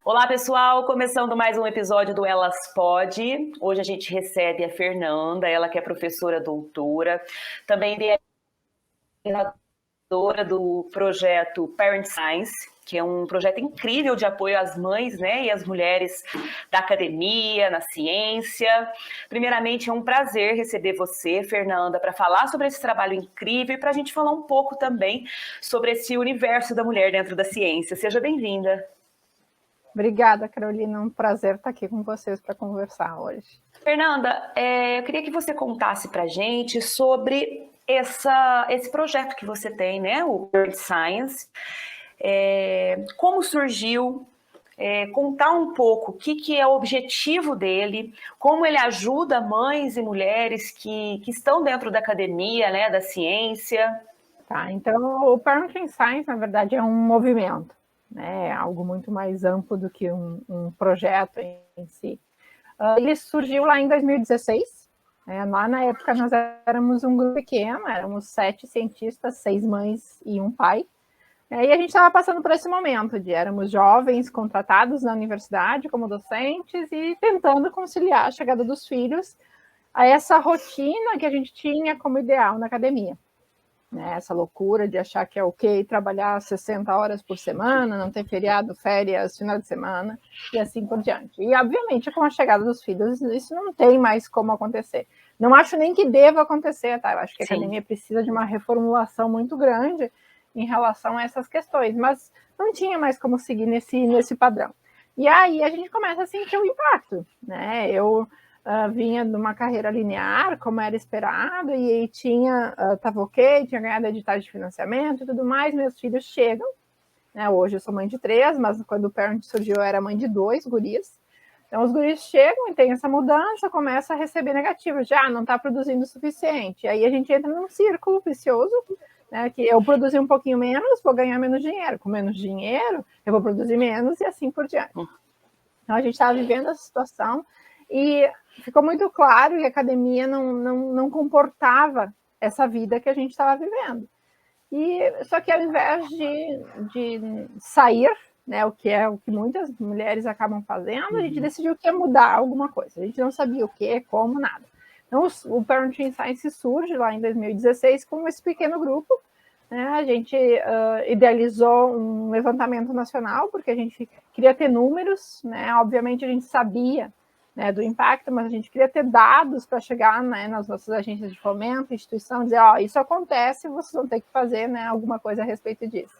Olá, pessoal! Começando mais um episódio do Elas Pode. Hoje a gente recebe a Fernanda, ela que é professora doutora, também idealizadora do projeto Parent Science, que é um projeto incrível de apoio às mães, né, e às mulheres da academia, na ciência. Primeiramente, é um prazer receber você, Fernanda, para falar sobre esse trabalho incrível e para a gente falar um pouco também sobre esse universo da mulher dentro da ciência. Seja bem-vinda. Obrigada, Carolina. É um prazer estar aqui com vocês para conversar hoje. Fernanda, eu queria que você contasse para a gente sobre esse projeto que você tem, né, o Parent Science, como surgiu, contar um pouco o que é o objetivo dele, como ele ajuda mães e mulheres que estão dentro da academia, né, da ciência. Tá, então o Parenting Science, na verdade, é um movimento, né, algo muito mais amplo do que um projeto em si. Ele surgiu lá em 2016, lá na época nós éramos um grupo pequeno, éramos 7 cientistas, 6 mães e um pai, e a gente estava passando por esse momento de éramos jovens contratados na universidade como docentes e tentando conciliar a chegada dos filhos a essa rotina que a gente tinha como ideal na academia. Né, essa loucura de achar que é ok trabalhar 60 horas por semana, não ter feriado, férias, final de semana, e assim por diante. E, obviamente, com a chegada dos filhos, isso não tem mais como acontecer. Não acho nem que deva acontecer, tá? Eu acho que a academia precisa de uma reformulação muito grande em relação a essas questões, mas não tinha mais como seguir nesse padrão. E aí a gente começa a sentir o impacto, né? Eu vinha de uma carreira linear, como era esperado, e aí estava ok, tinha ganhado editais de financiamento e tudo mais, meus filhos chegam, né, hoje eu sou mãe de 3, mas quando o Parent surgiu eu era mãe de 2 guris, então os guris chegam e tem essa mudança, começa a receber negativas, já não está produzindo o suficiente, aí a gente entra num círculo vicioso, né, que eu produzir um pouquinho menos, vou ganhar menos dinheiro, com menos dinheiro eu vou produzir menos e assim por diante. Então a gente estava vivendo essa situação e ficou muito claro que a academia não comportava essa vida que a gente estava vivendo. Só que ao invés de sair, né, o que muitas mulheres acabam fazendo, a gente decidiu que ia mudar alguma coisa. A gente não sabia o que, como, nada. Então o Parenting Science surge lá em 2016 com esse pequeno grupo. Né, a gente idealizou um levantamento nacional, porque a gente queria ter números, né, obviamente a gente sabia, né, do impacto, mas a gente queria ter dados para chegar, né, nas nossas agências de fomento, instituição, dizer, isso acontece, vocês vão ter que fazer, né, alguma coisa a respeito disso.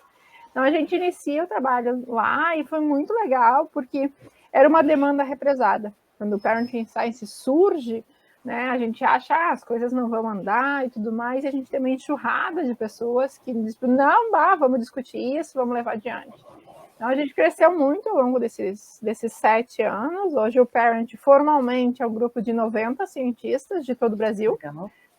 Então a gente inicia o trabalho lá e foi muito legal, porque era uma demanda represada. Quando o Parenting Science surge, né, a gente acha as coisas não vão andar e tudo mais, e a gente tem uma enxurrada de pessoas que dizem, não, vamos discutir isso, vamos levar adiante. Então a gente cresceu muito ao longo desses 7 anos. Hoje o Parent formalmente é um grupo de 90 cientistas de todo o Brasil,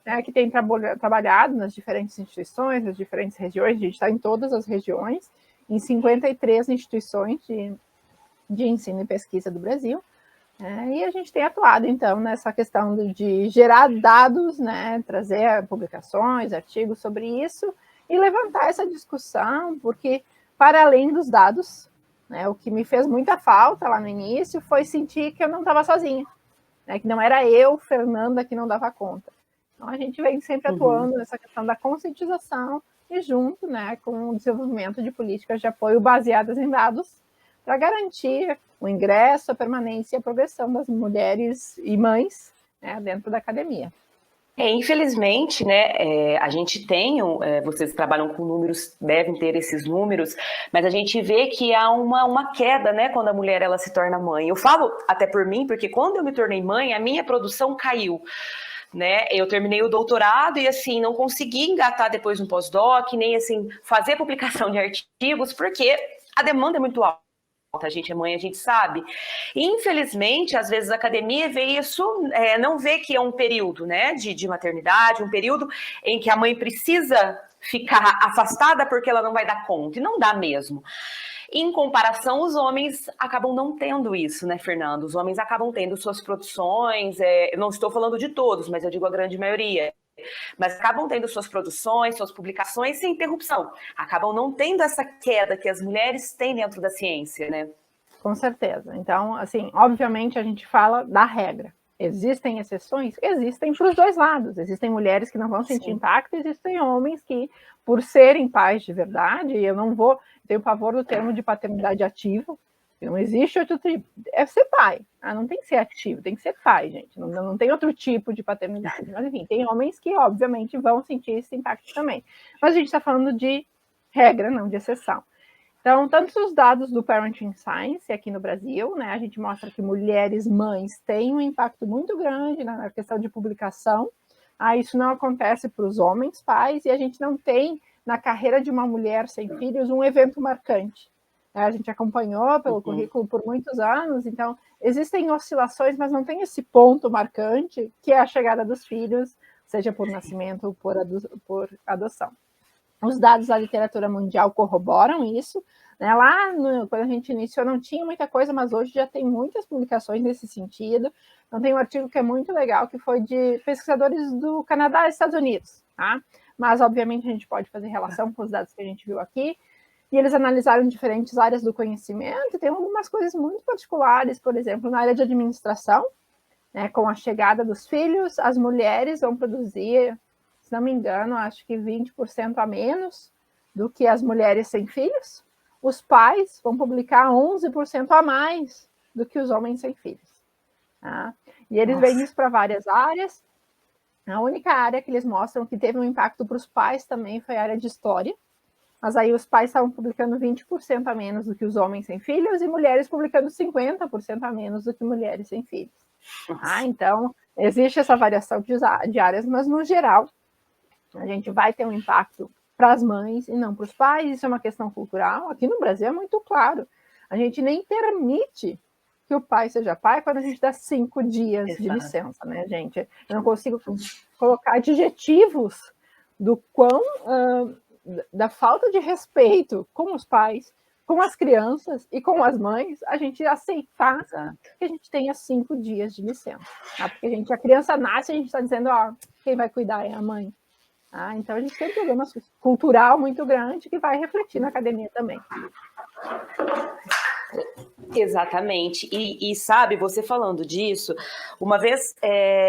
né, que tem trabalhado nas diferentes instituições, nas diferentes regiões. A gente está em todas as regiões, em 53 instituições de ensino e pesquisa do Brasil. E a gente tem atuado, então, nessa questão de gerar dados, né, trazer publicações, artigos sobre isso e levantar essa discussão, porque, para além dos dados, né, o que me fez muita falta lá no início foi sentir que eu não estava sozinha, né, que não era eu, Fernanda, que não dava conta. Então, a gente vem sempre atuando nessa questão da conscientização e junto, né, com o desenvolvimento de políticas de apoio baseadas em dados, para garantir o ingresso, a permanência e a progressão das mulheres e mães, né, dentro da academia. Infelizmente, né, a gente tem, vocês trabalham com números, devem ter esses números, mas a gente vê que há uma queda, né, quando a mulher ela se torna mãe. Eu falo até por mim, porque quando eu me tornei mãe, a minha produção caiu. Né? Eu terminei o doutorado e assim não consegui engatar depois um pós-doc, nem assim fazer publicação de artigos, porque a demanda é muito alta. A gente é mãe, a gente sabe. E, infelizmente, às vezes a academia vê isso, não vê que é um período, né, de maternidade, um período em que a mãe precisa ficar afastada porque ela não vai dar conta, e não dá mesmo. Em comparação, os homens acabam não tendo isso, né, Fernando? Os homens acabam tendo suas produções, eu não estou falando de todos, mas eu digo a grande maioria, mas acabam tendo suas produções, suas publicações sem interrupção. Acabam não tendo essa queda que as mulheres têm dentro da ciência, né? Com certeza. Então, assim, obviamente a gente fala da regra. Existem exceções? Existem para os dois lados. Existem mulheres que não vão sentir impacto, existem homens que, por serem pais de verdade, eu não vou, tenho pavor do termo de paternidade ativa, não existe outro tipo, é ser pai, não tem que ser ativo, tem que ser pai, gente, não tem outro tipo de paternidade, mas enfim, tem homens que obviamente vão sentir esse impacto também, mas a gente está falando de regra, não de exceção. Então, tanto os dados do Parenting Science aqui no Brasil, né, a gente mostra que mulheres mães têm um impacto muito grande na questão de publicação. Isso não acontece para os homens pais, e a gente não tem, na carreira de uma mulher sem filhos, um evento marcante. A gente acompanhou pelo currículo por muitos anos, então existem oscilações, mas não tem esse ponto marcante, que é a chegada dos filhos, seja por nascimento ou por adoção. Os dados da literatura mundial corroboram isso, né? Lá, quando a gente iniciou, não tinha muita coisa, mas hoje já tem muitas publicações nesse sentido. Então, tem um artigo que é muito legal, que foi de pesquisadores do Canadá e Estados Unidos, tá? Mas, obviamente, a gente pode fazer relação com os dados que a gente viu aqui. E eles analisaram diferentes áreas do conhecimento, e tem algumas coisas muito particulares, por exemplo, na área de administração, né? Com a chegada dos filhos, as mulheres vão produzir, se não me engano, acho que 20% a menos do que as mulheres sem filhos. Os pais vão publicar 11% a mais do que os homens sem filhos. Tá? E eles veem isso para várias áreas. A única área que eles mostram que teve um impacto para os pais também foi a área de história. Mas aí os pais estavam publicando 20% a menos do que os homens sem filhos, e mulheres publicando 50% a menos do que mulheres sem filhos. Então, existe essa variação de áreas, mas no geral, a gente vai ter um impacto para as mães e não para os pais. Isso é uma questão cultural. Aqui no Brasil é muito claro. A gente nem permite que o pai seja pai quando a gente dá 5 dias de licença, né, gente? Eu não consigo colocar adjetivos do quão... da falta de respeito com os pais, com as crianças e com as mães, a gente aceitar que a gente tenha 5 dias de licença. Tá? Porque a criança nasce e a gente está dizendo, quem vai cuidar é a mãe. Então a gente tem um problema cultural muito grande que vai refletir na academia também. Exatamente. E sabe, você falando disso, uma vez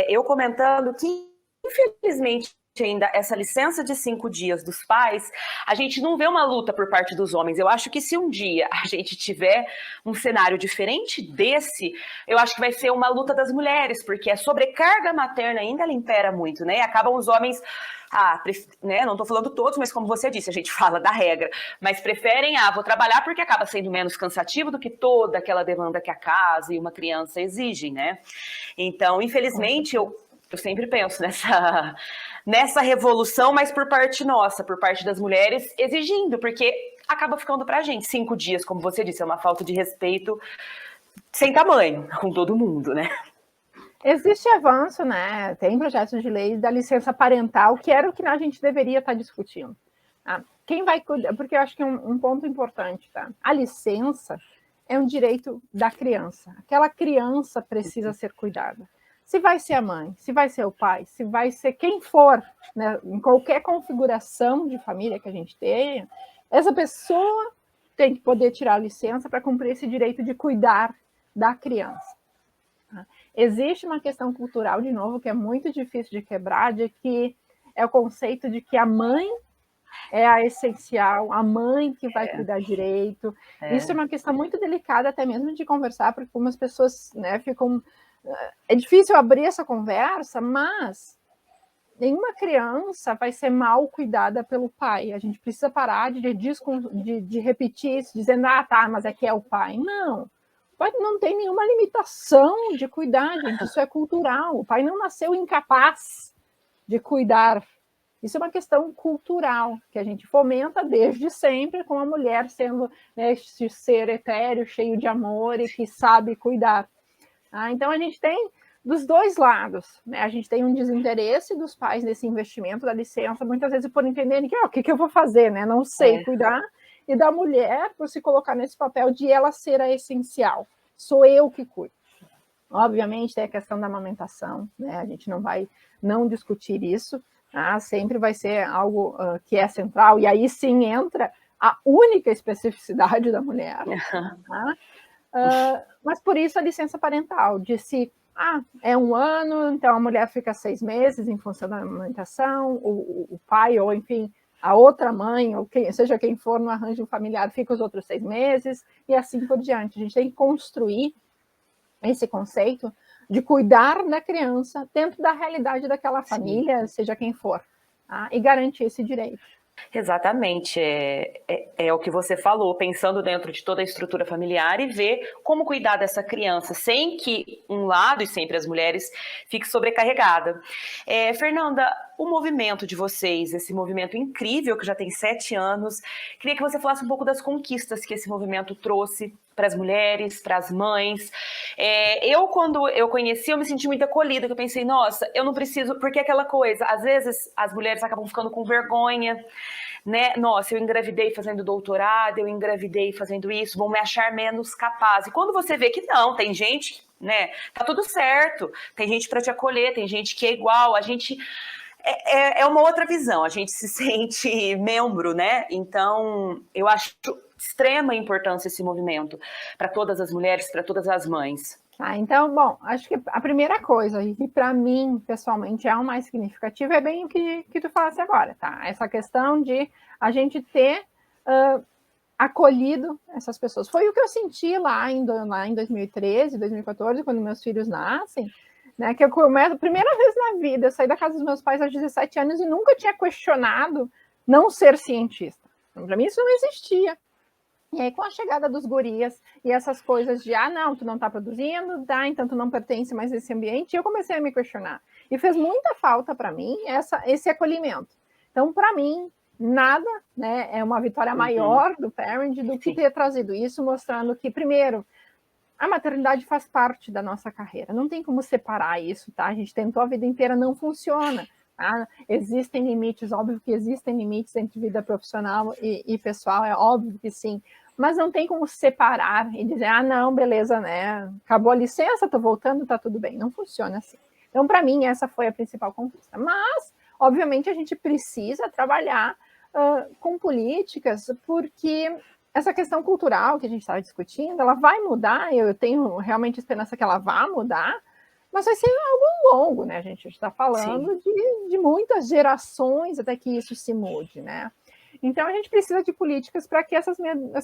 eu comentando que, infelizmente, ainda essa licença de 5 dias dos pais, a gente não vê uma luta por parte dos homens. Eu acho que se um dia a gente tiver um cenário diferente desse, eu acho que vai ser uma luta das mulheres, porque a sobrecarga materna ainda ela impera muito, né? Acabam os homens, né? Não tô falando todos, mas como você disse, a gente fala da regra, mas preferem, vou trabalhar porque acaba sendo menos cansativo do que toda aquela demanda que a casa e uma criança exigem, né? Então, infelizmente, eu sempre penso nessa revolução, mas por parte nossa, por parte das mulheres, exigindo, porque acaba ficando pra gente 5 dias, como você disse, é uma falta de respeito sem tamanho com todo mundo, né? Existe avanço, né? Tem projetos de lei da licença parental, que era o que a gente deveria estar discutindo. Quem vai cuidar? Porque eu acho que é um ponto importante, tá? A licença é um direito da criança. Aquela criança precisa ser cuidada. Se vai ser a mãe, se vai ser o pai, se vai ser quem for, né, em qualquer configuração de família que a gente tenha, essa pessoa tem que poder tirar a licença para cumprir esse direito de cuidar da criança. Existe uma questão cultural, de novo, que é muito difícil de quebrar, de que é o conceito de que a mãe é a essencial, a mãe que vai cuidar direito. Isso é uma questão muito delicada até mesmo de conversar, porque algumas pessoas, né, ficam... É difícil abrir essa conversa, mas nenhuma criança vai ser mal cuidada pelo pai. A gente precisa parar de repetir isso, dizendo, mas é que é o pai. Não, o pai não tem nenhuma limitação de cuidar, gente. Isso é cultural. O pai não nasceu incapaz de cuidar. Isso é uma questão cultural, que a gente fomenta desde sempre, com a mulher sendo, né, esse ser etéreo, cheio de amor e que sabe cuidar. Então, a gente tem dos dois lados, né? A gente tem um desinteresse dos pais nesse investimento da licença, muitas vezes por entenderem que, o que eu vou fazer, né? Não sei cuidar, e da mulher por se colocar nesse papel de ela ser a essencial. Sou eu que cuido. Obviamente, tem a questão da amamentação, né? A gente não vai não discutir isso, sempre vai ser algo que é central, e aí sim entra a única especificidade da mulher, Mas por isso a licença parental, disse, é 1 ano, então a mulher fica 6 meses em função da amamentação, o pai, ou enfim, a outra mãe, ou seja quem for no arranjo familiar, fica os outros 6 meses, e assim por diante. A gente tem que construir esse conceito de cuidar da criança dentro da realidade daquela família, seja quem for, tá? E garantir esse direito. Exatamente, é o que você falou, pensando dentro de toda a estrutura familiar e ver como cuidar dessa criança, sem que um lado, e sempre as mulheres, fique sobrecarregada. Fernanda, o movimento de vocês, esse movimento incrível que já tem 7 anos, queria que você falasse um pouco das conquistas que esse movimento trouxe para as mulheres, para as mães. Quando eu conheci, eu me senti muito acolhida, que eu pensei, nossa, eu não preciso, porque aquela coisa, às vezes as mulheres acabam ficando com vergonha, né? Nossa, eu engravidei fazendo doutorado, eu engravidei fazendo isso, vão me achar menos capaz. E quando você vê que não, tem gente, né? Tá tudo certo, tem gente para te acolher, tem gente que é igual, a gente é uma outra visão, a gente se sente membro, né? Então, eu acho extrema importância esse movimento para todas as mulheres, para todas as mães. Então, bom, acho que a primeira coisa, e para mim, pessoalmente, é o mais significativo, é bem o que tu falaste agora, tá? Essa questão de a gente ter acolhido essas pessoas. Foi o que eu senti lá em 2013, 2014, quando meus filhos nascem, né? Que eu começo, primeira vez na vida, eu saí da casa dos meus pais aos 17 anos e nunca tinha questionado não ser cientista. Para mim isso não existia. E aí, com a chegada dos gurias e essas coisas de, não, tu não tá produzindo, então tu não pertence mais a esse ambiente, eu comecei a me questionar. E fez muita falta para mim esse acolhimento. Então, para mim, nada, né, é uma vitória maior do Parent do que ter trazido isso, mostrando que, primeiro, a maternidade faz parte da nossa carreira. Não tem como separar isso, tá? A gente tentou a vida inteira, não funciona. Tá? Existem limites, óbvio que existem limites entre vida profissional e pessoal, é óbvio que sim. Mas não tem como separar e dizer, não, beleza, né? Acabou a licença, tô voltando, tá tudo bem. Não funciona assim. Então, para mim, essa foi a principal conquista. Mas, obviamente, a gente precisa trabalhar com políticas, porque essa questão cultural que a gente estava discutindo, ela vai mudar, eu tenho realmente esperança que ela vá mudar, mas vai ser algo longo, né? A gente está falando de muitas gerações até que isso se mude, né? Então, a gente precisa de políticas para que essas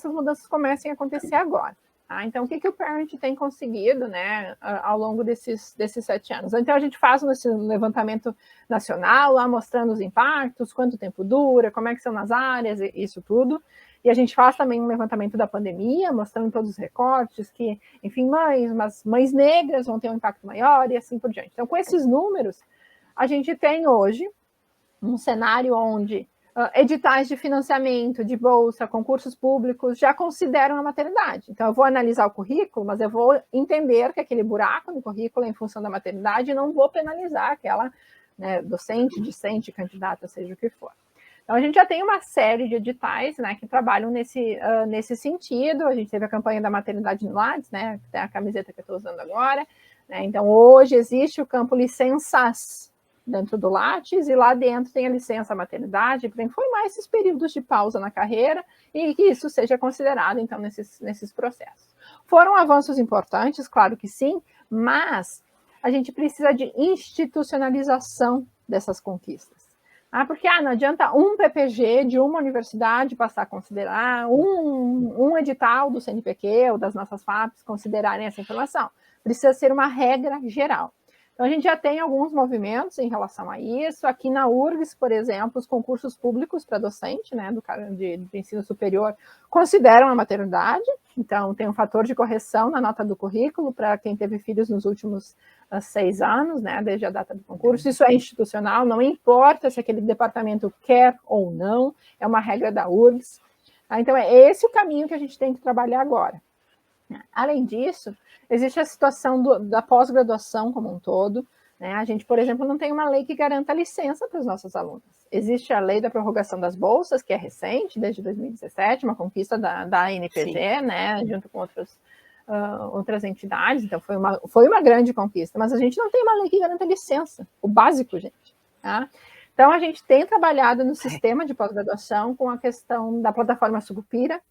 mudanças comecem a acontecer agora. Tá? Então, o que o Parent tem conseguido, né, ao longo desses 7 anos? Então, a gente faz esse levantamento nacional, lá mostrando os impactos, quanto tempo dura, como é que são nas áreas, isso tudo. E a gente faz também um levantamento da pandemia, mostrando todos os recortes, que, enfim, mães negras vão ter um impacto maior e assim por diante. Então, com esses números, a gente tem hoje um cenário onde editais de financiamento, de bolsa, concursos públicos já consideram a maternidade. Então, eu vou analisar o currículo, mas eu vou entender que aquele buraco no currículo é em função da maternidade e não vou penalizar aquela, né, docente, discente, candidata, seja o que for. Então, a gente já tem uma série de editais, né, que trabalham nesse sentido. A gente teve a campanha da maternidade no Lattes, né, que tem a camiseta que eu estou usando agora. Né, então, hoje existe o campo licenças dentro do Lattes, e lá dentro tem a licença maternidade para informar esses períodos de pausa na carreira e que isso seja considerado, então, nesses processos. Foram avanços importantes, claro que sim, mas a gente precisa de institucionalização dessas conquistas. Porque não adianta um PPG de uma universidade passar a considerar, um edital do CNPq ou das nossas FAPs considerarem essa informação. Precisa ser uma regra geral. Então, a gente já tem alguns movimentos em relação a isso. Aqui na URGS, por exemplo, os concursos públicos para docente, né, do ensino superior, consideram a maternidade. Então, tem um fator de correção na nota do currículo para quem teve filhos nos últimos 6 anos, né, desde a data do concurso. Isso é institucional, não importa se aquele departamento quer ou não, é uma regra da URGS. Então, é esse o caminho que a gente tem que trabalhar agora. Além disso, existe a situação da pós-graduação como um todo. Né? A gente, por exemplo, não tem uma lei que garanta licença para os nossos alunos. Existe a lei da prorrogação das bolsas, que é recente, desde 2017, uma conquista da ANPG, né, junto com outras entidades, então foi uma grande conquista, mas a gente não tem uma lei que garanta licença, o básico, gente. Tá? Então, a gente tem trabalhado no sistema de pós-graduação com a questão da plataforma Sucupira,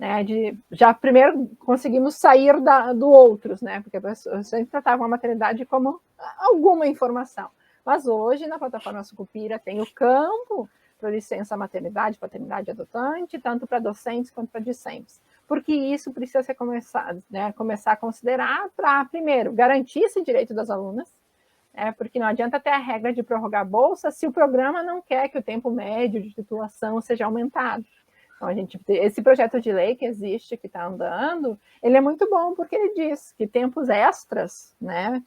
né, já primeiro conseguimos sair do outros, né, porque eu sempre tratava a maternidade como alguma informação. Mas hoje, na plataforma Sucupira, tem o campo para licença maternidade, paternidade adotante, tanto para docentes quanto para discentes. Porque isso precisa ser começar a considerar para, primeiro, garantir esse direito das alunas, porque não adianta ter a regra de prorrogar a bolsa se o programa não quer que o tempo médio de titulação seja aumentado. Então, esse projeto de lei que existe, que está andando, ele é muito bom, porque ele diz que tempos extras, né,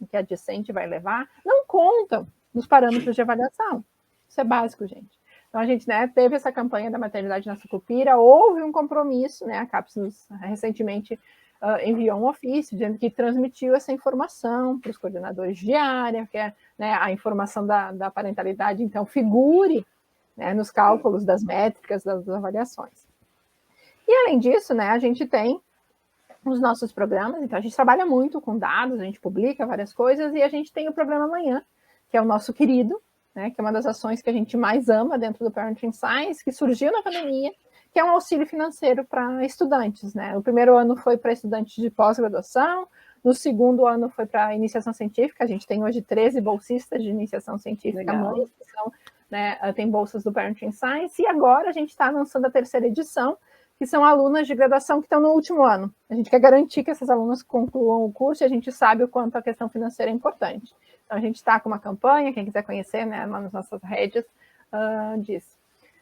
que a discente vai levar, não contam nos parâmetros de avaliação. Isso é básico, gente. Então, a gente, né, teve essa campanha da maternidade na Sucupira, houve um compromisso, né, a CAPES recentemente enviou um ofício dizendo que transmitiu essa informação para os coordenadores de área, que é, né, a informação da parentalidade, então, figure, né, nos cálculos das métricas, das avaliações. E, além disso, né, a gente tem os nossos programas, então a gente trabalha muito com dados, a gente publica várias coisas, e a gente tem o Programa Amanhã, que é o nosso querido, né, que é uma das ações que a gente mais ama dentro do Parenting Science, que surgiu na pandemia, que é um auxílio financeiro para estudantes, né? O primeiro ano foi para estudantes de pós-graduação, no segundo ano foi para iniciação científica, a gente tem hoje 13 bolsistas de iniciação científica mães, que são, né, tem bolsas do Parenting Science, e agora a gente está lançando a terceira edição, que são alunas de graduação que estão no último ano. A gente quer garantir que essas alunas concluam o curso e a gente sabe o quanto a questão financeira é importante. Então, a gente está com uma campanha, quem quiser conhecer, né, lá nas nossas redes, disso.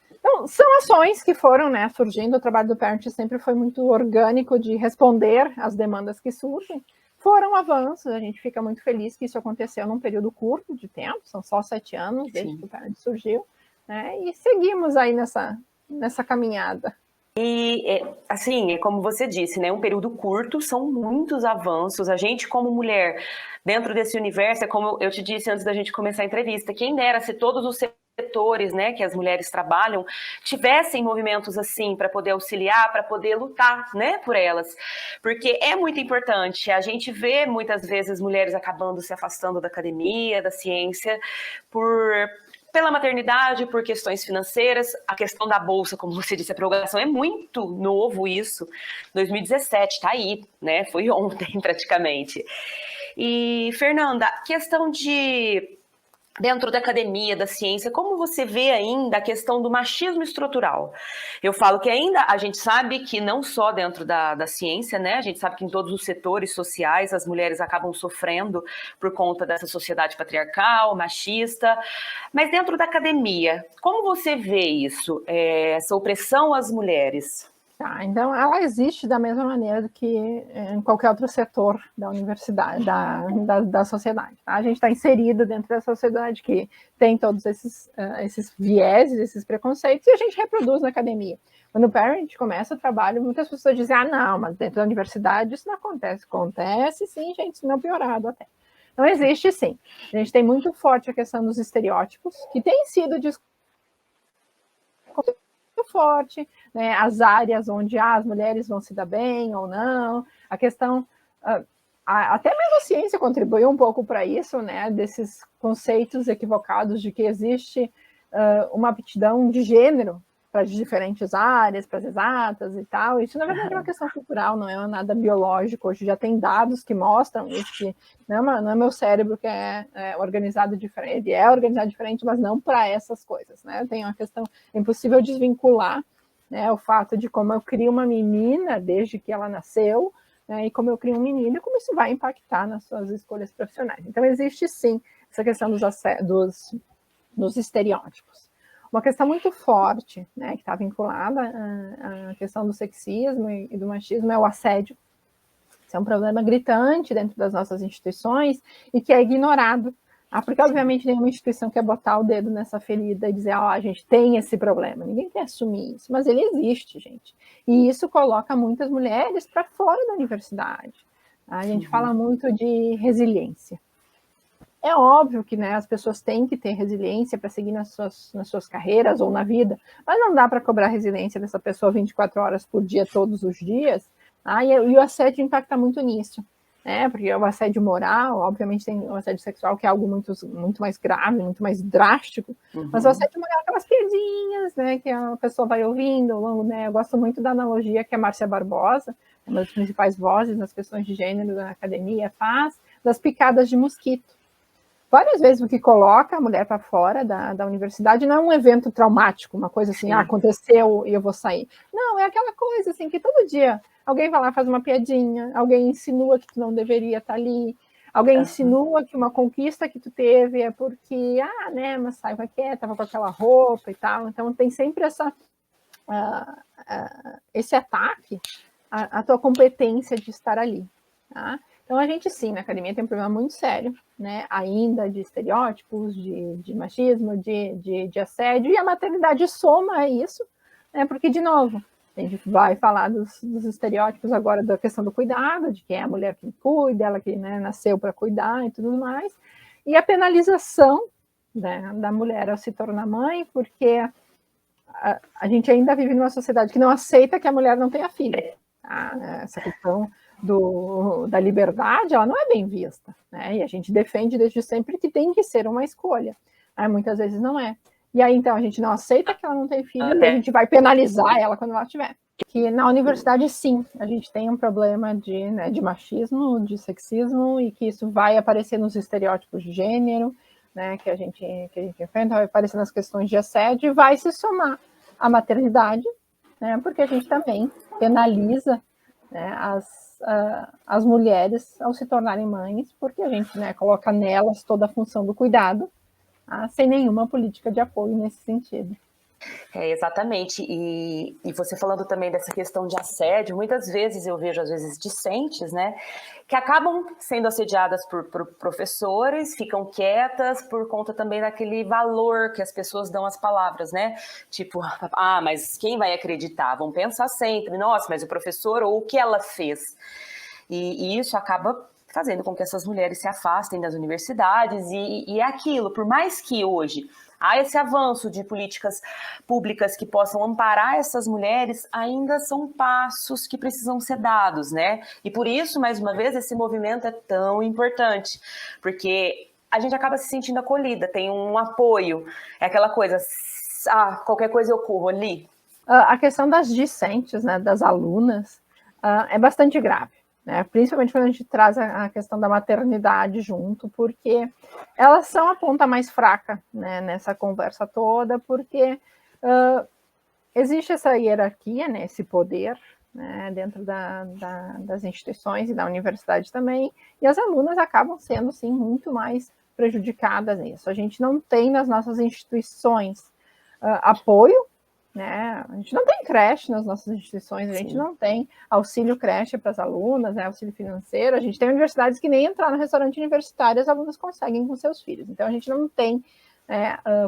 Então, são ações que foram, né, surgindo, o trabalho do Parent sempre foi muito orgânico de responder às demandas que surgem. Foram avanços, a gente fica muito feliz que isso aconteceu num período curto de tempo, são só 7 anos desde Sim. que o Parent surgiu, né, e seguimos aí nessa caminhada. E, assim, como você disse, né, um período curto, são muitos avanços. A gente, como mulher, dentro desse universo, é como eu te disse antes da gente começar a entrevista, quem dera se todos os setores, né, que as mulheres trabalham, tivessem movimentos assim, para poder auxiliar, para poder lutar, né, por elas. Porque é muito importante. A gente vê, muitas vezes, mulheres acabando se afastando da academia, da ciência, pela maternidade, por questões financeiras, a questão da bolsa, como você disse, a prorrogação é muito novo isso, 2017, tá aí, né, foi ontem praticamente. E, Fernanda, questão dentro da academia, da ciência, como você vê ainda a questão do machismo estrutural? Eu falo que ainda a gente sabe que não só dentro da ciência, né? A gente sabe que em todos os setores sociais as mulheres acabam sofrendo por conta dessa sociedade patriarcal, machista, mas dentro da academia, como você vê isso, essa opressão às mulheres? Tá, então ela existe da mesma maneira do que em qualquer outro setor da universidade, da sociedade. Tá? A gente está inserido dentro da sociedade que tem todos esses vieses, esses preconceitos, e a gente reproduz na academia. Quando o Parent começa o trabalho, muitas pessoas dizem, não, mas dentro da universidade isso não acontece. Acontece sim, gente, se não piorado até. Então existe sim. A gente tem muito forte a questão dos estereótipos, que tem sido discutido forte, né, as áreas onde as mulheres vão se dar bem ou não, a questão, até mesmo a ciência contribuiu um pouco para isso, né, desses conceitos equivocados de que existe uma aptidão de gênero para diferentes áreas, para as exatas e tal. Isso, na verdade, é uma questão cultural, não é nada biológico. Hoje já tem dados que mostram isso, que não é meu cérebro que é organizado diferente, ele é organizado diferente, mas não para essas coisas, né? Tem uma questão, é impossível desvincular, né, o fato de como eu crio uma menina desde que ela nasceu, né, e como eu crio um menino, e como isso vai impactar nas suas escolhas profissionais. Então, existe, sim, essa questão dos estereótipos. Uma questão muito forte, né, que está vinculada à questão do sexismo e do machismo é o assédio. Isso é um problema gritante dentro das nossas instituições e que é ignorado. Porque, obviamente, nenhuma instituição quer botar o dedo nessa ferida e dizer, a gente tem esse problema. Ninguém quer assumir isso, mas ele existe, gente. E isso coloca muitas mulheres para fora da universidade. A gente fala muito de resiliência. É óbvio que, né, as pessoas têm que ter resiliência para seguir nas suas carreiras ou na vida, mas não dá para cobrar resiliência dessa pessoa 24 horas por dia, todos os dias, e o assédio impacta muito nisso. né? Porque o assédio moral, obviamente tem o assédio sexual, que é algo muito mais grave, muito mais drástico, mas o assédio moral é aquelas piadinhas, né, que a pessoa vai ouvindo, né? Eu gosto muito da analogia que a Márcia Barbosa, uma das principais vozes nas questões de gênero na academia, faz, das picadas de mosquito. Várias vezes o que coloca a mulher para fora da universidade não é um evento traumático, uma coisa assim, aconteceu e eu vou sair. Não, é aquela coisa assim, que todo dia alguém vai lá, faz uma piadinha, alguém insinua que tu não deveria estar ali, alguém insinua que uma conquista que tu teve é porque, né, mas saiba que estava com aquela roupa e tal. Então tem sempre esse ataque à tua competência de estar ali, tá? Então, a gente, sim, na academia tem um problema muito sério, né, ainda de estereótipos, de machismo, de assédio, e a maternidade soma isso, né, porque, de novo, a gente vai falar dos estereótipos agora da questão do cuidado, de que é a mulher que cuida, ela que, né, nasceu para cuidar e tudo mais, e a penalização, né, da mulher ao se tornar mãe, porque a gente ainda vive numa sociedade que não aceita que a mulher não tenha filho. Tá? Essa questão da liberdade, ela não é bem vista, né? E a gente defende desde sempre que tem que ser uma escolha. Muitas vezes não é. E aí, então, a gente não aceita que ela não tem filho e a gente vai penalizar ela quando ela tiver. Que na universidade, sim, a gente tem um problema de machismo, de sexismo, e que isso vai aparecer nos estereótipos de gênero, né, que a gente enfrenta, vai aparecer nas questões de assédio, e vai se somar à maternidade, né, porque a gente também penaliza, né, as mulheres ao se tornarem mães, porque a gente, né, coloca nelas toda a função do cuidado, sem nenhuma política de apoio nesse sentido. Exatamente, e você falando também dessa questão de assédio, muitas vezes eu vejo, às vezes, discentes, né, que acabam sendo assediadas por professores, ficam quietas por conta também daquele valor que as pessoas dão às palavras, né, tipo, mas quem vai acreditar? Vão pensar sempre, nossa, mas o professor ou o que ela fez? E isso acaba fazendo com que essas mulheres se afastem das universidades, e é aquilo, por mais que hoje há esse avanço de políticas públicas que possam amparar essas mulheres, ainda são passos que precisam ser dados, né? E por isso, mais uma vez, esse movimento é tão importante, porque a gente acaba se sentindo acolhida, tem um apoio, é aquela coisa, qualquer coisa eu corro ali. A questão das discentes, né, das alunas, é bastante grave. Né? Principalmente quando a gente traz a questão da maternidade junto, porque elas são a ponta mais fraca, né, nessa conversa toda, porque existe essa hierarquia, né, esse poder, né, dentro das instituições e da universidade também, e as alunas acabam sendo, sim, muito mais prejudicadas nisso. A gente não tem nas nossas instituições apoio, né? A gente não tem creche nas nossas instituições, a gente não tem auxílio creche para as alunas, né? Auxílio financeiro, a gente tem universidades que nem entrar no restaurante universitário as alunas conseguem com seus filhos, então a gente não tem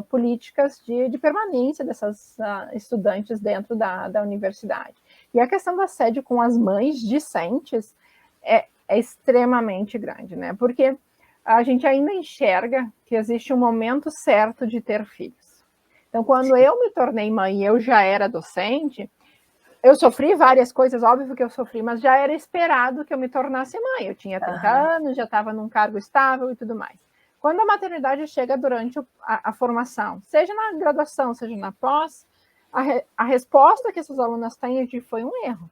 políticas de permanência dessas estudantes dentro da universidade. E a questão do assédio com as mães discentes é extremamente grande, né? Porque a gente ainda enxerga que existe um momento certo de ter filhos. Então, quando eu me tornei mãe e eu já era docente, eu sofri várias coisas, óbvio que eu sofri, mas já era esperado que eu me tornasse mãe. Eu tinha 30 anos, já estava num cargo estável e tudo mais. Quando a maternidade chega durante a formação, seja na graduação, seja na pós, a resposta que essas alunas têm é que foi um erro.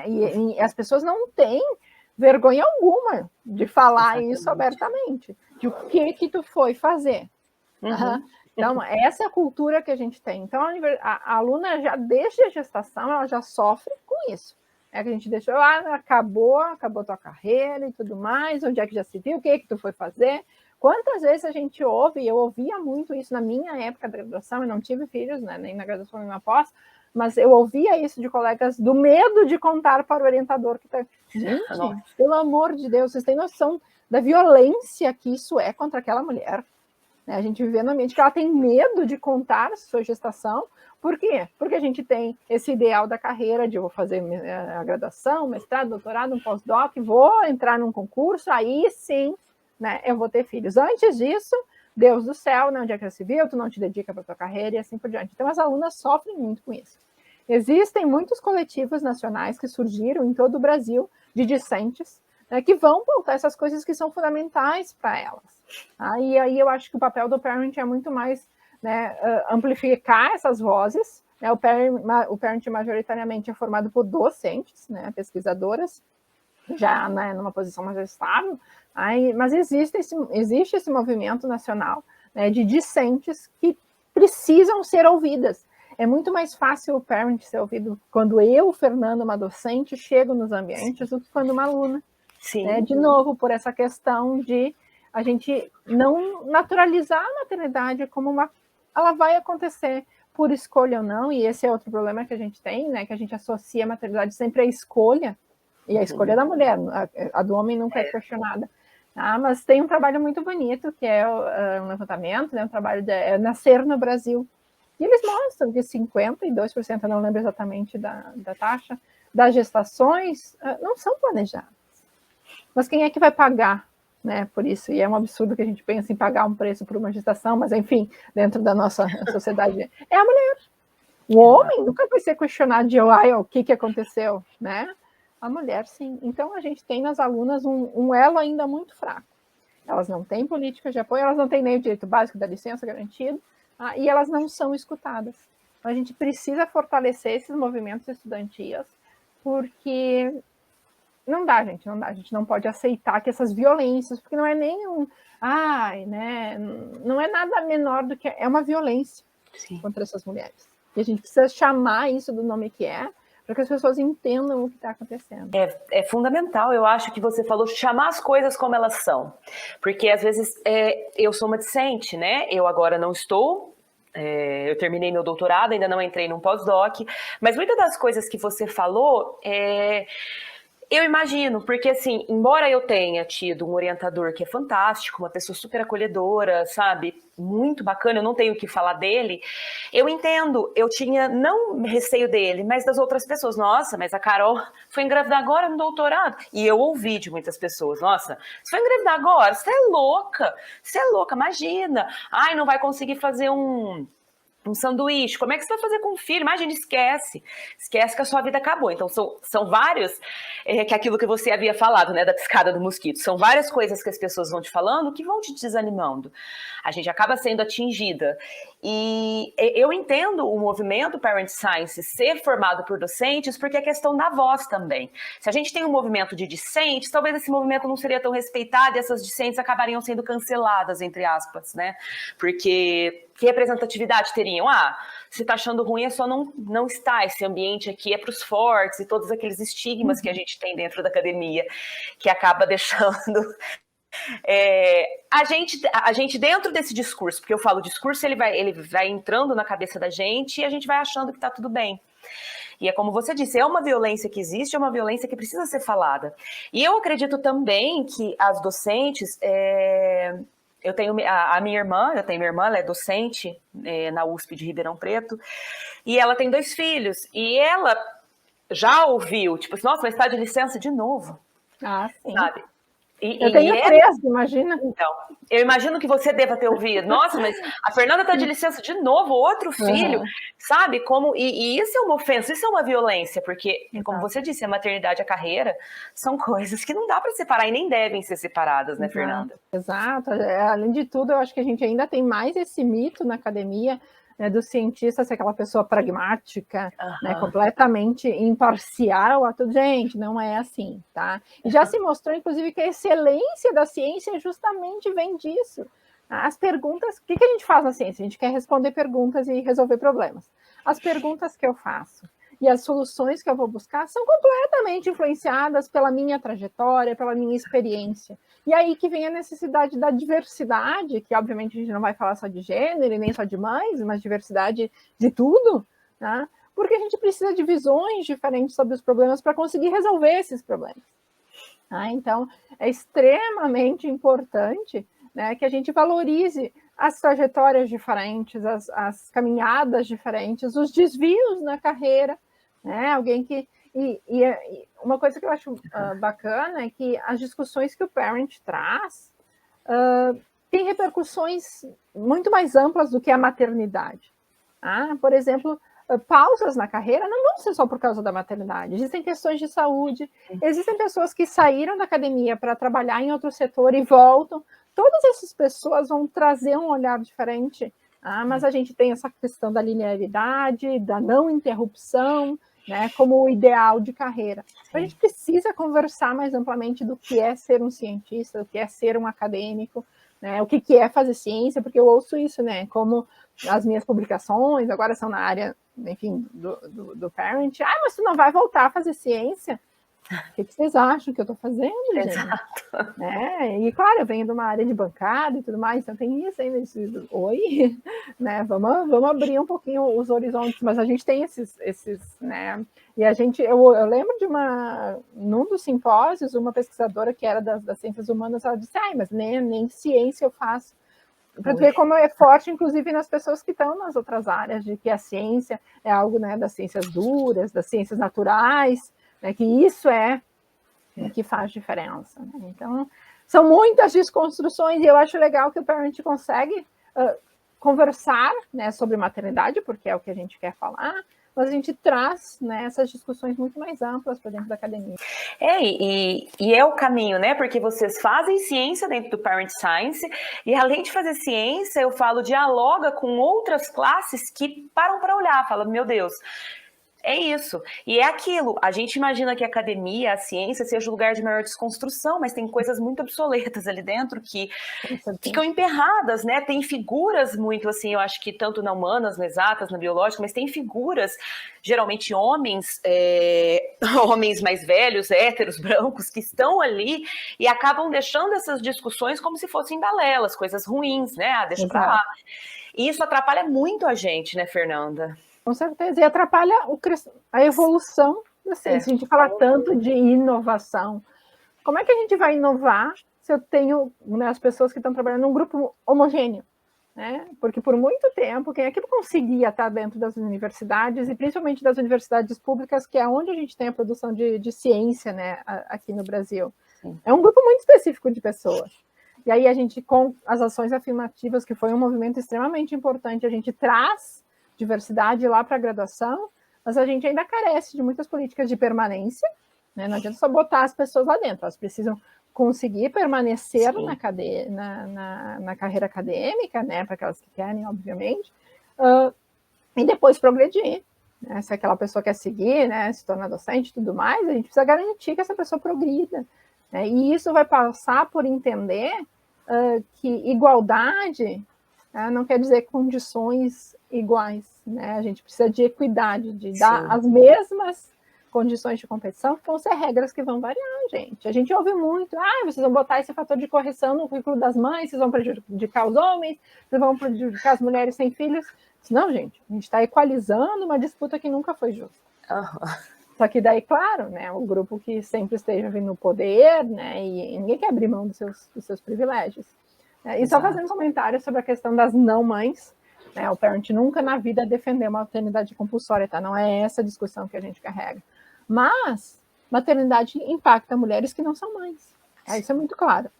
E as pessoas não têm vergonha alguma de falar isso abertamente, de o que tu foi fazer. Então, essa é a cultura que a gente tem. Então, a aluna, já desde a gestação, ela já sofre com isso. É que a gente deixou, acabou tua carreira e tudo mais, onde é que já se viu, o que é que tu foi fazer? Quantas vezes a gente ouve, e eu ouvia muito isso na minha época da graduação, eu não tive filhos, né, nem na graduação nem na pós, mas eu ouvia isso de colegas do medo de contar para o orientador que tá... Gente, pelo amor de Deus, vocês têm noção da violência que isso é contra aquela mulher? A gente vive no ambiente que ela tem medo de contar sua gestação. Por quê? Porque a gente tem esse ideal da carreira de eu vou fazer a graduação, mestrado, doutorado, um pós-doc, vou entrar num concurso, aí sim, né, eu vou ter filhos. Antes disso, Deus do céu, né, onde é que já se viu, tu não te dedica para tua carreira e assim por diante. Então, as alunas sofrem muito com isso. Existem muitos coletivos nacionais que surgiram em todo o Brasil de discentes, né, que vão pautar essas coisas que são fundamentais para elas. E aí eu acho que o papel do parent é muito mais, né, amplificar essas vozes, né, o parent majoritariamente é formado por docentes, né, pesquisadoras, já, né, numa posição mais estável, mas existe esse movimento nacional, né, de discentes que precisam ser ouvidas. É muito mais fácil o parent ser ouvido quando eu, Fernanda, uma docente, chego nos ambientes do que quando uma aluna. Sim. Né? De novo, por essa questão de a gente não naturalizar a maternidade como ela vai acontecer por escolha ou não, e esse é outro problema que a gente tem, né? Que a gente associa a maternidade sempre à escolha, e a escolha da mulher, a do homem nunca é questionada. Mas tem um trabalho muito bonito, que é um levantamento, né, um trabalho de Nascer no Brasil. E eles mostram que 52%, eu não lembro exatamente da taxa, das gestações não são planejadas. Mas quem é que vai pagar, né, por isso? E é um absurdo que a gente pensa em pagar um preço por uma gestação, mas, enfim, dentro da nossa sociedade, é a mulher. O homem nunca vai ser questionado de o que aconteceu, né? A mulher, sim. Então, a gente tem nas alunas um elo ainda muito fraco. Elas não têm política de apoio, elas não têm nem o direito básico da licença garantido, e elas não são escutadas. Então, a gente precisa fortalecer esses movimentos estudantis, porque não dá, gente, não dá. A gente não pode aceitar que essas violências, porque não é nem né, não é nada menor do que é uma violência contra essas mulheres. E a gente precisa chamar isso do nome que é, para que as pessoas entendam o que está acontecendo. É fundamental, eu acho que você falou, chamar as coisas como elas são. Porque, às vezes, eu sou uma discente, né? Eu agora não estou, eu terminei meu doutorado, ainda não entrei num pós-doc, mas muitas das coisas que você falou, eu imagino, porque assim, embora eu tenha tido um orientador que é fantástico, uma pessoa super acolhedora, sabe, muito bacana, eu não tenho o que falar dele, eu entendo, eu tinha não receio dele, mas das outras pessoas. Nossa, mas a Carol foi engravidar agora no doutorado. E eu ouvi de muitas pessoas, nossa, você foi engravidar agora? Você é louca, imagina. Ai, não vai conseguir fazer um sanduíche, como é que você vai fazer com o filho? Imagina, esquece que a sua vida acabou. Então, são vários, que é aquilo que você havia falado, né, da piscada do mosquito, são várias coisas que as pessoas vão te falando que vão te desanimando. A gente acaba sendo atingida. E eu entendo o movimento Parent Science ser formado por docentes, porque é questão da voz também. Se a gente tem um movimento de discentes, talvez esse movimento não seria tão respeitado e essas discentes acabariam sendo canceladas, entre aspas, né? Porque que representatividade teriam? Se tá achando ruim é só não estar. Esse ambiente aqui é para os fortes e todos aqueles estigmas que a gente tem dentro da academia, que acaba deixando a gente dentro desse discurso, porque eu falo discurso, ele vai entrando na cabeça da gente e a gente vai achando que tá tudo bem. E é como você disse, é uma violência que existe, é uma violência que precisa ser falada. E eu acredito também que as docentes... Eu tenho a minha irmã, ela é docente na USP de Ribeirão Preto, e ela tem 2 filhos, e ela já ouviu, tipo, nossa, mas está de licença de novo. Sim. Sabe? Eu tenho 3, imagina. Então, eu imagino que você deva ter ouvido. Nossa, mas a Fernanda está de licença de novo, outro filho, sabe? E isso é uma ofensa, isso é uma violência, porque, como você disse, a maternidade e a carreira são coisas que não dá para separar e nem devem ser separadas, né, Fernanda? Exato. Além de tudo, eu acho que a gente ainda tem mais esse mito na academia, né, do cientista ser aquela pessoa pragmática, né, completamente imparcial a tudo. Gente, não é assim, tá? E já se mostrou, inclusive, que a excelência da ciência justamente vem disso. As perguntas, o que a gente faz na ciência? A gente quer responder perguntas e resolver problemas. As perguntas que eu faço e as soluções que eu vou buscar são completamente influenciadas pela minha trajetória, pela minha experiência. E aí que vem a necessidade da diversidade, que obviamente a gente não vai falar só de gênero e nem só de mães, mas diversidade de tudo, né? Porque a gente precisa de visões diferentes sobre os problemas para conseguir resolver esses problemas. Então, é extremamente importante, né, que a gente valorize as trajetórias diferentes, as caminhadas diferentes, os desvios na carreira, né? Alguém que... E uma coisa que eu acho bacana é que as discussões que o Parent traz têm repercussões muito mais amplas do que a maternidade. Por exemplo, pausas na carreira não vão ser só por causa da maternidade. Existem questões de saúde, existem pessoas que saíram da academia para trabalhar em outro setor e voltam. Todas essas pessoas vão trazer um olhar diferente, mas a gente tem essa questão da linearidade, da não interrupção, né, como o ideal de carreira. A gente precisa conversar mais amplamente do que é ser um cientista, do que é ser um acadêmico, né, o que é fazer ciência, porque eu ouço isso, né, como as minhas publicações agora são na área, enfim, do parent. Mas tu não vai voltar a fazer ciência? O que vocês acham que eu estou fazendo, gente? Exato. E claro, eu venho de uma área de bancada e tudo mais, então tem isso ainda. Oi, né? Vamos abrir um pouquinho os horizontes, mas a gente tem esses né? E eu lembro de num dos simpósios, uma pesquisadora que era das ciências humanas, ela disse, mas nem ciência eu faço. Para ver como é forte, inclusive, nas pessoas que estão nas outras áreas, de que a ciência é algo, né, das ciências duras, das ciências naturais, né, que isso é o que faz diferença. Né? Então, são muitas desconstruções, e eu acho legal que o Parent consegue conversar, né, sobre maternidade, porque é o que a gente quer falar, mas a gente traz, né, essas discussões muito mais amplas para dentro da academia. E é o caminho, né? Porque vocês fazem ciência dentro do Parent Science, e além de fazer ciência, eu falo, dialoga com outras classes que param para olhar, falam, meu Deus, é isso. E é aquilo. A gente imagina que a academia, a ciência, seja o lugar de maior desconstrução, mas tem coisas muito obsoletas ali dentro que ficam emperradas, né? Tem figuras muito assim, eu acho que tanto na humanas, na exatas, na biológica, mas tem figuras, geralmente homens, homens mais velhos, héteros, brancos, que estão ali e acabam deixando essas discussões como se fossem balelas, coisas ruins, né? Deixa pra lá. E isso atrapalha muito a gente, né, Fernanda? Com certeza, e atrapalha a evolução da ciência. A gente fala tanto de inovação. Como é que a gente vai inovar se eu tenho, né, as pessoas que estão trabalhando num grupo homogêneo? Né? Porque por muito tempo, quem é que conseguia estar dentro das universidades, e principalmente das universidades públicas, que é onde a gente tem a produção de ciência, né, aqui no Brasil? Sim. É um grupo muito específico de pessoas. E aí a gente, com as ações afirmativas, que foi um movimento extremamente importante, a gente traz diversidade lá para a graduação, mas a gente ainda carece de muitas políticas de permanência, né? Não adianta só botar as pessoas lá dentro, elas precisam conseguir permanecer na carreira acadêmica, né? Para aquelas que querem, obviamente, e depois progredir. Né? Se aquela pessoa quer seguir, né, se tornar docente e tudo mais, a gente precisa garantir que essa pessoa progrida. Né? E isso vai passar por entender que igualdade não quer dizer condições iguais, né? A gente precisa de equidade, de dar as mesmas condições de competição, que vão ser regras que vão variar, gente. A gente ouve muito, vocês vão botar esse fator de correção no currículo das mães, vocês vão prejudicar os homens, vocês vão prejudicar as mulheres sem filhos. Não, gente, a gente está equalizando uma disputa que nunca foi justa. Só que daí, claro, né, o grupo que sempre esteja vindo no poder, né, e ninguém quer abrir mão dos seus privilégios. E só fazendo um comentário sobre a questão das não-mães, né, o parent nunca na vida defendeu uma maternidade compulsória, tá? Não é essa discussão que a gente carrega. Mas maternidade impacta mulheres que não são mães. Isso é muito claro.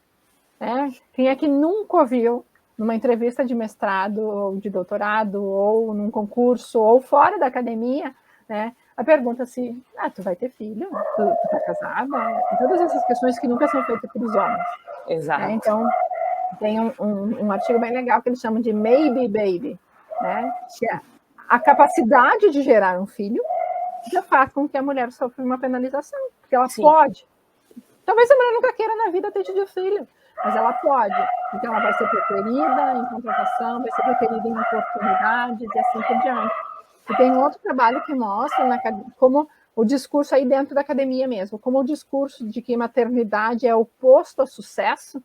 Né? Quem é que nunca ouviu, numa entrevista de mestrado, ou de doutorado, ou num concurso, ou fora da academia, né, a pergunta se, tu vai ter filho? Tu tá casada? E todas essas questões que nunca são feitas pelos homens. Exato. Né? Então, tem um artigo bem legal que eles chamam de Maybe Baby, né? Que é a capacidade de gerar um filho já faz com que a mulher sofra uma penalização, porque ela pode. Talvez a mulher nunca queira na vida ter tido filho, mas ela pode. Então ela vai ser preferida em contratação, vai ser preferida em oportunidades e assim por diante. E tem um outro trabalho que mostra como o discurso aí dentro da academia mesmo, como o discurso de que maternidade é oposto ao sucesso,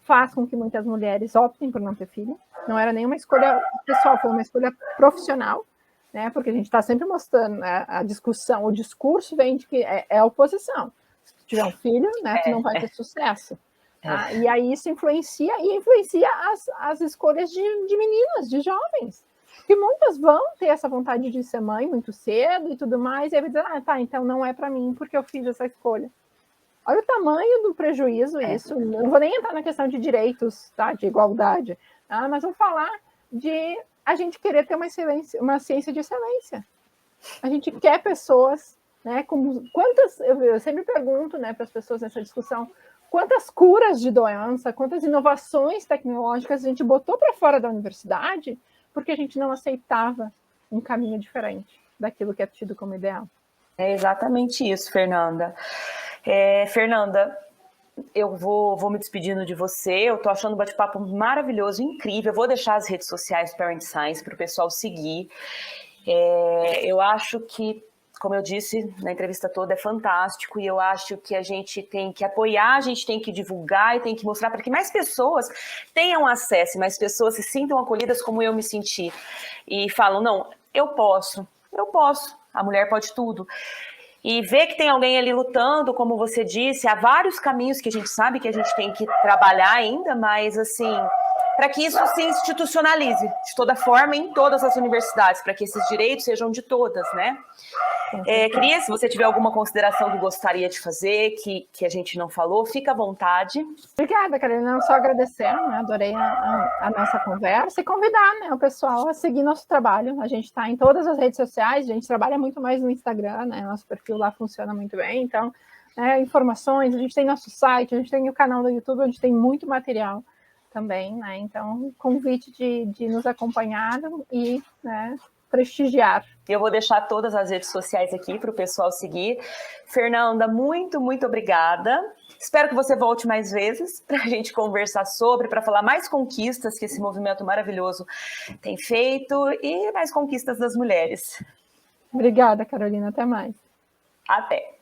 faz com que muitas mulheres optem por não ter filho. Não era nenhuma escolha pessoal, foi uma escolha profissional, né? Porque a gente está sempre mostrando, né, a discussão, o discurso vem de que é oposição. Se tu tiver um filho, né, tu não vai ter sucesso. Tá? E aí isso influencia as escolhas de meninas, de jovens. Porque muitas vão ter essa vontade de ser mãe muito cedo e tudo mais, e aí vai dizer, então não é para mim, porque eu fiz essa escolha. Olha o tamanho do prejuízo isso. Não vou nem entrar na questão de direitos, tá? De igualdade, mas vou falar de a gente querer ter uma ciência de excelência. A gente quer pessoas, né, eu sempre pergunto, né, para as pessoas nessa discussão, quantas curas de doença, quantas inovações tecnológicas a gente botou para fora da universidade porque a gente não aceitava um caminho diferente daquilo que é tido como ideal. É exatamente isso, Fernanda. Fernanda, eu vou me despedindo de você. Eu tô achando o bate-papo maravilhoso, incrível. Eu vou deixar as redes sociais do Parent Science para o pessoal seguir. Eu acho que, como eu disse na entrevista toda, é fantástico, e eu acho que a gente tem que apoiar, a gente tem que divulgar e tem que mostrar para que mais pessoas tenham acesso, mais pessoas se sintam acolhidas como eu me senti e falam, não, eu posso, a mulher pode tudo. E ver que tem alguém ali lutando, como você disse, há vários caminhos que a gente sabe que a gente tem que trabalhar ainda, mas assim, para que isso se institucionalize de toda forma em todas as universidades, para que esses direitos sejam de todas, né? Queria, se você tiver alguma consideração que gostaria de fazer, que a gente não falou, fica à vontade. Obrigada, Carolina. Não só agradecer, né? Adorei a nossa conversa e convidar, né, o pessoal a seguir nosso trabalho. A gente está em todas as redes sociais, a gente trabalha muito mais no Instagram, né? Nosso perfil lá funciona muito bem. Então, informações, a gente tem nosso site, a gente tem o canal do YouTube, onde tem muito material também, né? Então, convite de nos acompanhar e, né, prestigiar. Eu vou deixar todas as redes sociais aqui para o pessoal seguir. Fernanda, muito, muito obrigada. Espero que você volte mais vezes para a gente conversar sobre, para falar mais conquistas que esse movimento maravilhoso tem feito e mais conquistas das mulheres. Obrigada, Carolina. Até mais. Até.